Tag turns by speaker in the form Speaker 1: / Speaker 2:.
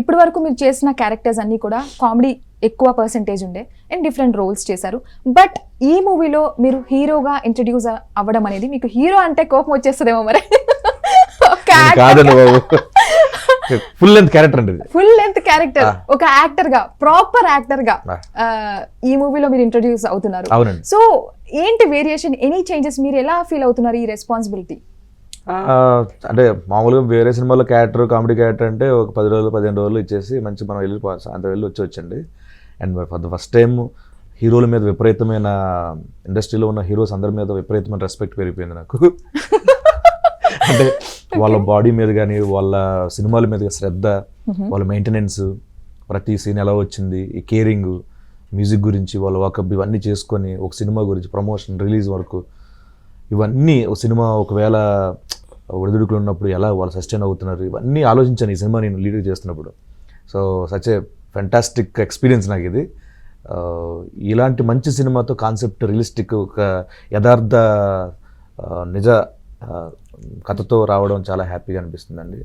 Speaker 1: ఇప్పటి వరకు మీరు చేసిన క్యారెక్టర్స్ అన్నీ కూడా కామెడీ ఎక్కువ పర్సెంటేజ్ ఉండే అండ్ డిఫరెంట్ రోల్స్ చేశారు. బట్ ఈ మూవీలో మీరు హీరోగా ఇంట్రడ్యూస్ అవ్వడం అనేది, మీకు హీరో అంటే కోపం వచ్చేస్తుందేమో మరి.
Speaker 2: కాదండి బాబు, ఫుల్ లెంత్ క్యారెక్టర్ అండి,
Speaker 1: ఫుల్ లెంత్ క్యారెక్టర్. ఒక యాక్టర్ గా, ప్రాపర్ యాక్టర్ గా ఈ మూవీలో మీరు ఇంట్రడ్యూస్ అవుతున్నారు.
Speaker 2: అవునండి.
Speaker 1: సో ఏంటి వేరియేషన్, ఎనీ చేంజెస్, మీరు ఎలా ఫీల్ అవుతున్నారు ఈ రెస్పాన్సిబిలిటీ?
Speaker 2: అంటే మామూలుగా వేరే సినిమాలో క్యారెక్టర్, కామెడీ క్యారెక్టర్ అంటే ఒక 10 రోజులు 15 రోజులు ఇచ్చేసి మంచి మనం వెళ్ళి సాయంత్రం వెళ్ళి వచ్చండి. And for the first time హీరోల మీద విపరీతమైన, ఇండస్ట్రీలో ఉన్న హీరోస్ అందరి మీద విపరీతమైన రెస్పెక్ట్ పెరిగిపోయింది నాకు. అంటే వాళ్ళ బాడీ మీద కానీ, వాళ్ళ సినిమాల మీద శ్రద్ధ, వాళ్ళ మెయింటెనెన్స్, ప్రతి సీన్ ఎలా వచ్చింది, ఈ కేరింగ్, మ్యూజిక్ గురించి వాళ్ళ వాకప్ ఇవన్నీ చేసుకొని ఒక సినిమా గురించి ప్రమోషన్, రిలీజ్ వరకు ఇవన్నీ, ఒక సినిమా ఒకవేళ ఒడిదుడుకులు ఉన్నప్పుడు ఎలా వాళ్ళు సస్టైన్ అవుతున్నారు, ఇవన్నీ ఆలోచించాను ఈ సినిమా నేను లీడ్ చేస్తున్నప్పుడు. So such a fantastic experience నాకు ఇది. ఇలాంటి మంచి సినిమాతో కాన్సెప్ట్ రియలిస్టిక్, ఒక యథార్థ నిజ కథతో రావడం చాలా హ్యాపీగా అనిపిస్తుందండి.